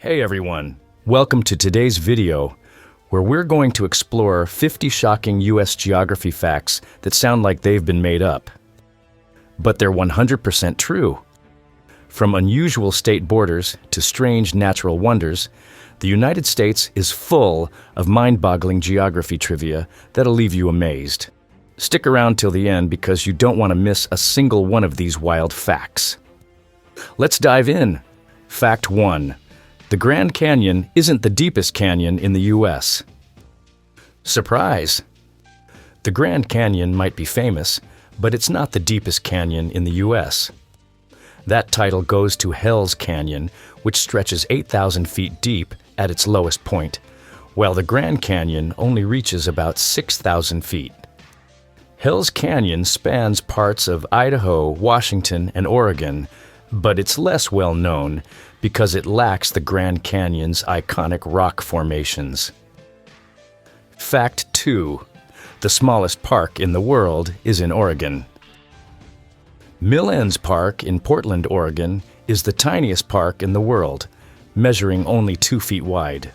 Hey everyone, welcome to today's video where we're going to explore 50 shocking US geography facts that sound like they've been made up. But they're 100% true. From unusual state borders to strange natural wonders, the United States is full of mind-boggling geography trivia that'll leave you amazed. Stick around till the end because you don't want to miss a single one of these wild facts. Let's dive in. Fact 1. The Grand Canyon isn't the deepest canyon in the U.S. Surprise! The Grand Canyon might be famous, but it's not the deepest canyon in the U.S. That title goes to Hell's Canyon, which stretches 8,000 feet deep at its lowest point, while the Grand Canyon only reaches about 6,000 feet. Hell's Canyon spans parts of Idaho, Washington, and Oregon, but it's less well known because it lacks the Grand Canyon's iconic rock formations. Fact 2. The smallest park in the world is in Oregon. Mill-Ends Park in Portland, Oregon is the tiniest park in the world, measuring only 2 feet wide.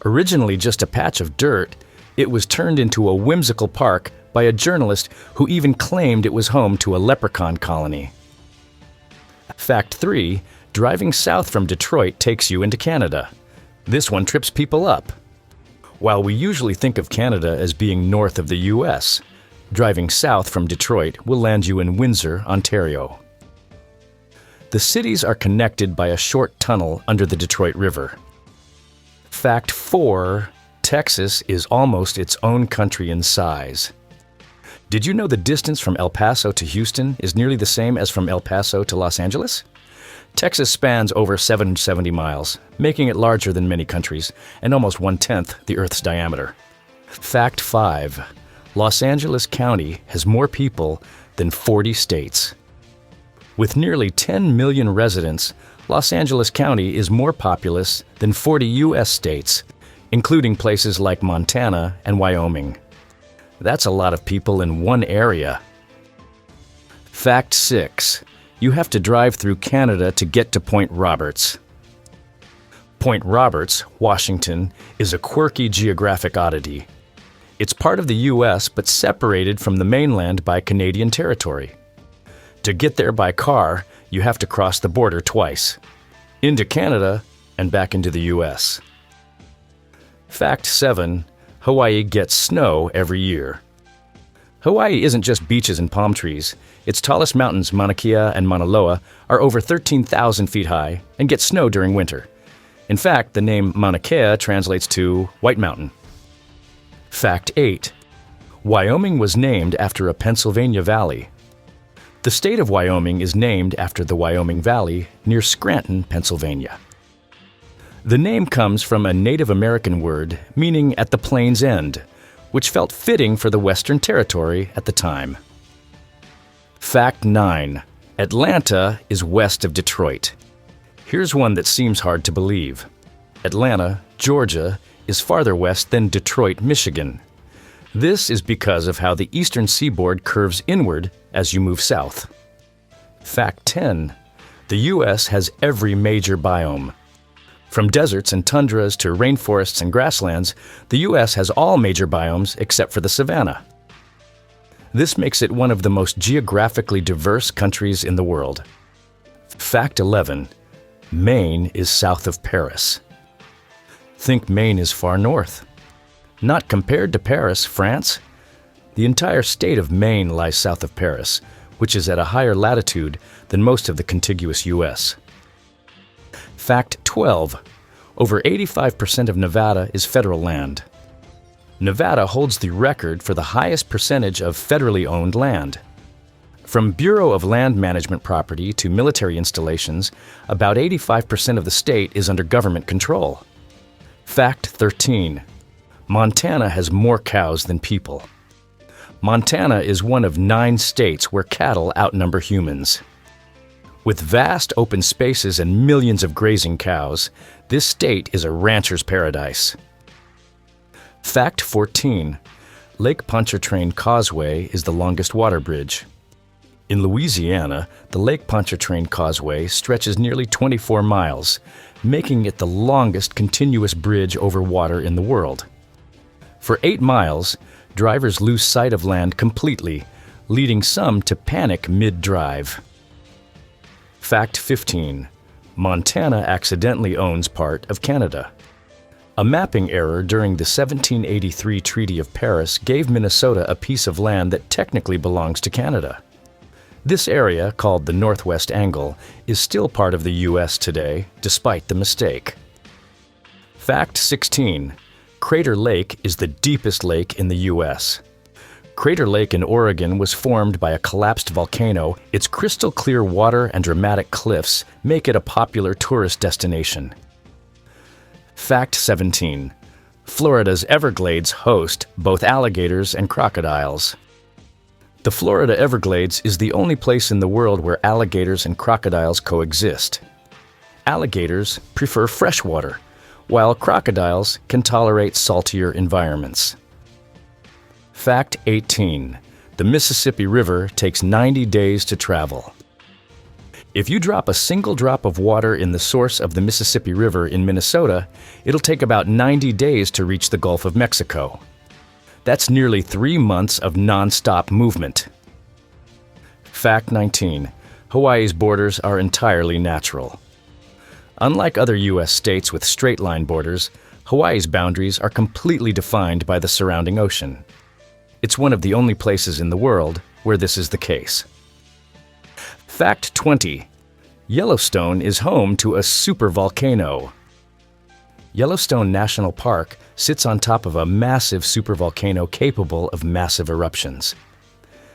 Originally just a patch of dirt, it was turned into a whimsical park by a journalist who even claimed it was home to a leprechaun colony. Fact 3. Driving south from Detroit takes you into Canada. This one trips people up. While we usually think of Canada as being north of the U.S., driving south from Detroit will land you in Windsor, Ontario. The cities are connected by a short tunnel under the Detroit River. Fact 4. Texas is almost its own country in size. Did you know the distance from El Paso to Houston is nearly the same as from El Paso to Los Angeles? Texas spans over 770 miles, making it larger than many countries, and almost 1/10 the Earth's diameter. Fact 5. Los Angeles County has more people than 40 states. With nearly 10 million residents, Los Angeles County is more populous than 40 U.S. states, including places like Montana and Wyoming. That's a lot of people in one area. Fact 6. You have to drive through Canada to get to Point Roberts. Point Roberts, Washington, is a quirky geographic oddity. It's part of the U.S. but separated from the mainland by Canadian territory. To get there by car, you have to cross the border twice, into Canada and back into the U.S. Fact 7. Hawaii gets snow every year. Hawaii isn't just beaches and palm trees. Its tallest mountains, Mauna Kea and Mauna Loa, are over 13,000 feet high and get snow during winter. In fact, the name Mauna Kea translates to White Mountain. Fact 8. Wyoming was named after a Pennsylvania valley. The state of Wyoming is named after the Wyoming Valley near Scranton, Pennsylvania. The name comes from a Native American word meaning at the plain's end, which felt fitting for the Western Territory at the time. Fact 9. Atlanta is west of Detroit. Here's one that seems hard to believe. Atlanta, Georgia, is farther west than Detroit, Michigan. This is because of how the eastern seaboard curves inward as you move south. Fact 10. The U.S. has every major biome. From deserts and tundras to rainforests and grasslands, the U.S. has all major biomes except for the savanna. This makes it one of the most geographically diverse countries in the world. Fact 11. Maine is south of Paris. Think Maine is far north. Not compared to Paris, France. The entire state of Maine lies south of Paris, which is at a higher latitude than most of the contiguous U.S. Fact 12. Over 85% of Nevada is federal land. Nevada holds the record for the highest percentage of federally owned land. From Bureau of Land Management property to military installations, about 85% of the state is under government control. Fact 13. Montana has more cows than people. Montana is one of 9 states where cattle outnumber humans. With vast open spaces and millions of grazing cows, this state is a rancher's paradise. Fact 14. Lake Pontchartrain Causeway is the longest water bridge. In Louisiana, the Lake Pontchartrain Causeway stretches nearly 24 miles, making it the longest continuous bridge over water in the world. For 8 miles, drivers lose sight of land completely, leading some to panic mid-drive. Fact 15. Montana accidentally owns part of Canada. A mapping error during the 1783 Treaty of Paris gave Minnesota a piece of land that technically belongs to Canada. This area, called the Northwest Angle, is still part of the U.S. today, despite the mistake. Fact 16. Crater Lake is the deepest lake in the U.S. Crater Lake in Oregon was formed by a collapsed volcano. Its crystal clear water and dramatic cliffs make it a popular tourist destination. Fact 17. Florida's Everglades host both alligators and crocodiles. The Florida Everglades is the only place in the world where alligators and crocodiles coexist. Alligators prefer fresh water, while crocodiles can tolerate saltier environments. Fact 18. The Mississippi River takes 90 days to travel. If you drop a single drop of water in the source of the Mississippi River in Minnesota, it'll take about 90 days to reach the Gulf of Mexico. That's nearly 3 months of non-stop movement. Fact 19. Hawaii's borders are entirely natural. Unlike other U.S. states with straight-line borders, Hawaii's boundaries are completely defined by the surrounding ocean. It's one of the only places in the world where this is the case. Fact 20. Yellowstone is home to a supervolcano. Yellowstone National Park sits on top of a massive supervolcano capable of massive eruptions.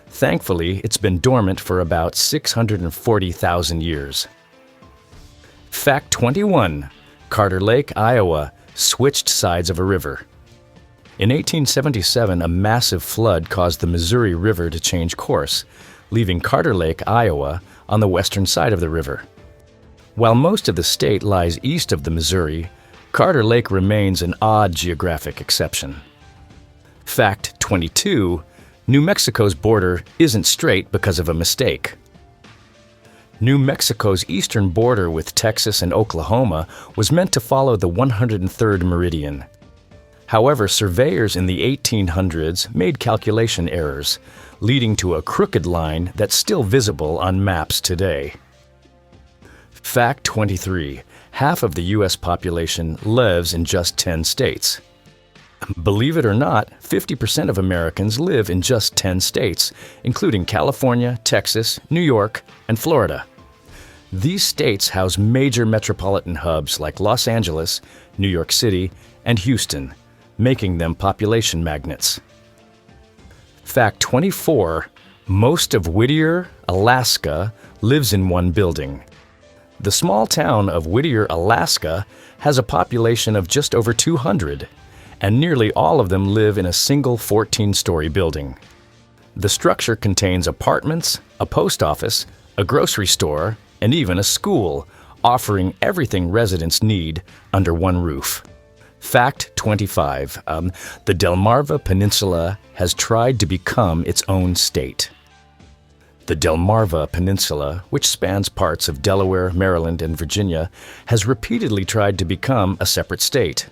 Thankfully, it's been dormant for about 640,000 years. Fact 21. Carter Lake, Iowa, switched sides of a river. In 1877, a massive flood caused the Missouri River to change course, leaving Carter Lake, Iowa, on the western side of the river. While most of the state lies east of the Missouri, Carter Lake remains an odd geographic exception. Fact 22. New Mexico's border isn't straight because of a mistake. New Mexico's eastern border with Texas and Oklahoma was meant to follow the 103rd meridian. However, surveyors in the 1800s made calculation errors, leading to a crooked line that's still visible on maps today. Fact 23. Half of the U.S. population lives in just 10 states. Believe it or not, 50% of Americans live in just 10 states, including California, Texas, New York, and Florida. These states house major metropolitan hubs like Los Angeles, New York City, and Houston, making them population magnets. Fact 24. Most of Whittier, Alaska, lives in one building. The small town of Whittier, Alaska, has a population of just over 200, and nearly all of them live in a single 14-story building. The structure contains apartments, a post office, a grocery store, and even a school, offering everything residents need under one roof. Fact 25. The Delmarva Peninsula has tried to become its own state. The Delmarva Peninsula, which spans parts of Delaware, Maryland, and Virginia, has repeatedly tried to become a separate state.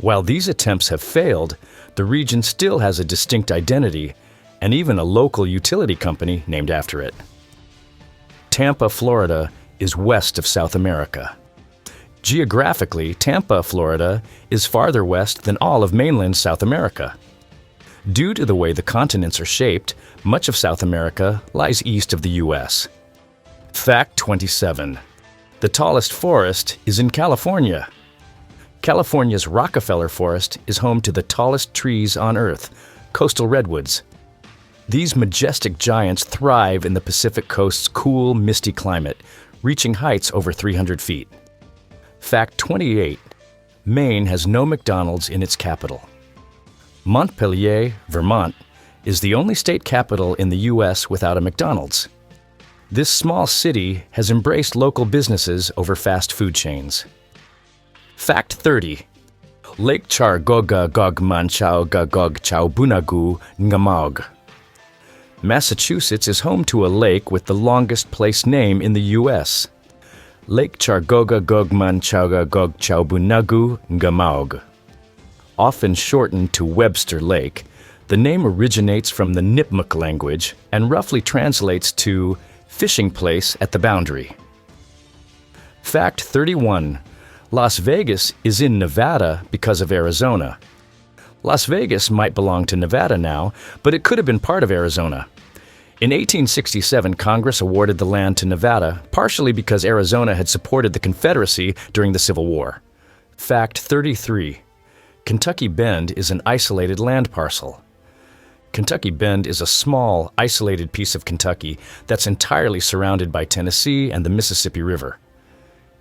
While these attempts have failed, the region still has a distinct identity and even a local utility company named after it. Tampa, Florida, is west of South America. Geographically, Tampa, Florida, is farther west than all of mainland South America. Due to the way the continents are shaped, much of South America lies east of the U.S. Fact 27. The tallest forest is in California. California's Rockefeller Forest is home to the tallest trees on Earth, coastal redwoods. These majestic giants thrive in the Pacific Coast's cool, misty climate, reaching heights over 300 feet. Fact 28. Maine has no McDonald's in its capital. Montpelier, Vermont, is the only state capital in the U.S. without a McDonald's. This small city has embraced local businesses over fast food chains. Fact 30. Lake Chargoga Gog Manchao Gagog Chao Bunagu Ngamog. Massachusetts is home to a lake with the longest place name in the U.S. Lake Chargoga Gogman Chauga Gog Chaubunagu Ngamaug. Often shortened to Webster Lake, the name originates from the Nipmuc language and roughly translates to fishing place at the boundary. Fact 31. Las Vegas is in Nevada because of Arizona. Las Vegas might belong to Nevada now, but it could have been part of Arizona. In 1867, Congress awarded the land to Nevada, partially because Arizona had supported the Confederacy during the Civil War. Fact 33. Kentucky Bend is an isolated land parcel. Kentucky Bend is a small, isolated piece of Kentucky that's entirely surrounded by Tennessee and the Mississippi River.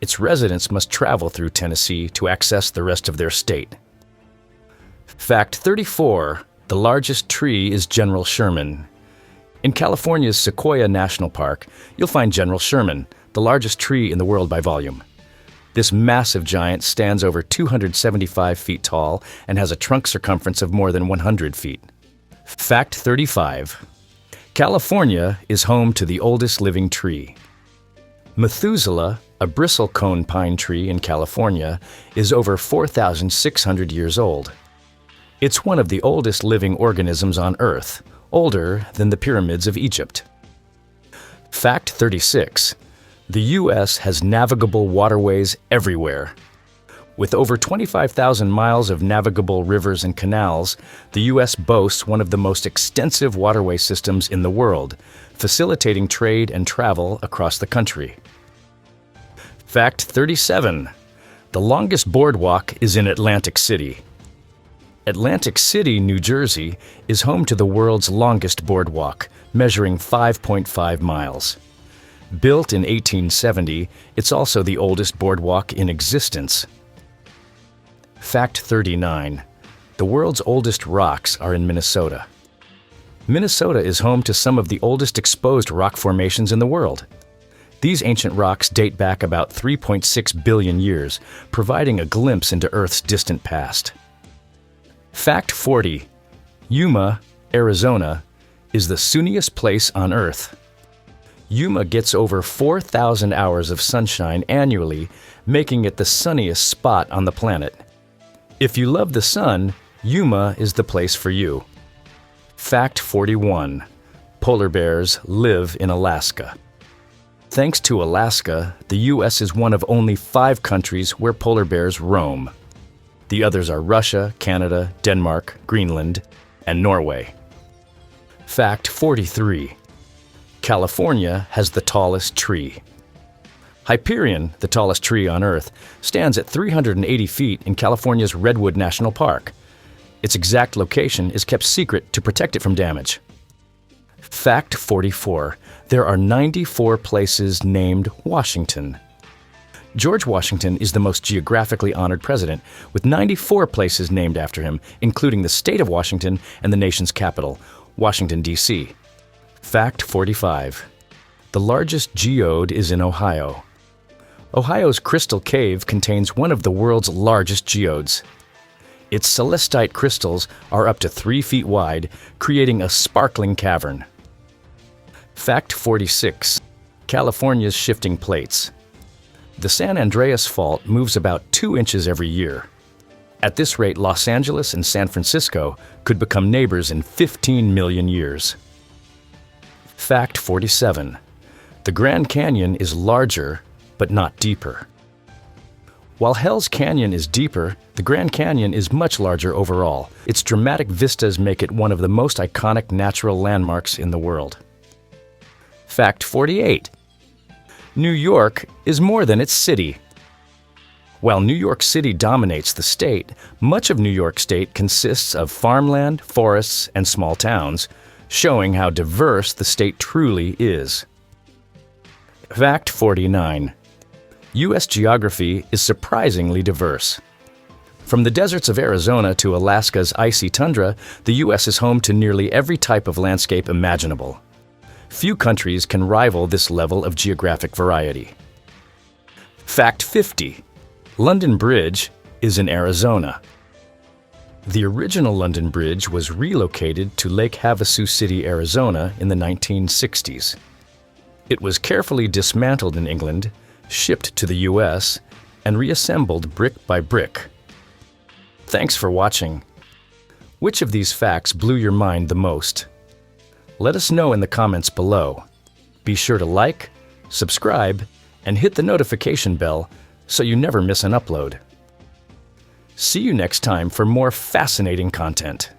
Its residents must travel through Tennessee to access the rest of their state. Fact 34. The largest tree is General Sherman. In California's Sequoia National Park, you'll find General Sherman, the largest tree in the world by volume. This massive giant stands over 275 feet tall and has a trunk circumference of more than 100 feet. Fact 35. California is home to the oldest living tree. Methuselah, a bristlecone pine tree in California, is over 4,600 years old. It's one of the oldest living organisms on Earth, older than the pyramids of Egypt. Fact 36. The U.S. has navigable waterways everywhere. With over 25,000 miles of navigable rivers and canals, the U.S. boasts one of the most extensive waterway systems in the world, facilitating trade and travel across the country. Fact 37. The longest boardwalk is in Atlantic City. Atlantic City, New Jersey, is home to the world's longest boardwalk, measuring 5.5 miles. Built in 1870, it's also the oldest boardwalk in existence. Fact 39. The world's oldest rocks are in Minnesota. Minnesota is home to some of the oldest exposed rock formations in the world. These ancient rocks date back about 3.6 billion years, providing a glimpse into Earth's distant past. Fact 40. Yuma, Arizona, is the sunniest place on Earth. Yuma gets over 4,000 hours of sunshine annually, making it the sunniest spot on the planet. If you love the sun, Yuma is the place for you. Fact 41. Polar bears live in Alaska. Thanks to Alaska, the U.S. is one of only 5 countries where polar bears roam. The others are Russia, Canada, Denmark, Greenland, and Norway. Fact 43. California has the tallest tree. Hyperion, the tallest tree on Earth, stands at 380 feet in California's Redwood National Park. Its exact location is kept secret to protect it from damage. Fact 44. There are 94 places named Washington. George Washington is the most geographically honored president, with 94 places named after him, including the state of Washington and the nation's capital, Washington, D.C. Fact 45. The largest geode is in Ohio. Ohio's Crystal Cave contains one of the world's largest geodes. Its celestite crystals are up to 3 feet wide, creating a sparkling cavern. Fact 46. California's shifting plates. The San Andreas Fault moves about 2 inches every year. At this rate, Los Angeles and San Francisco could become neighbors in 15 million years. Fact 47. The Grand Canyon is larger, but not deeper. While Hell's Canyon is deeper, the Grand Canyon is much larger overall. Its dramatic vistas make it one of the most iconic natural landmarks in the world. Fact 48. New York is more than its city. While New York City dominates the state, much of New York State consists of farmland, forests, and small towns, showing how diverse the state truly is. Fact 49. U.S. geography is surprisingly diverse. From the deserts of Arizona to Alaska's icy tundra, the U.S. is home to nearly every type of landscape imaginable. Few countries can rival this level of geographic variety. Fact 50. London Bridge is in Arizona. The original London Bridge was relocated to Lake Havasu City, Arizona in the 1960s. It was carefully dismantled in England, shipped to the US, and reassembled brick by brick. Thanks for watching. Which of these facts blew your mind the most? Let us know in the comments below. Be sure to like, subscribe, and hit the notification bell so you never miss an upload. See you next time for more fascinating content.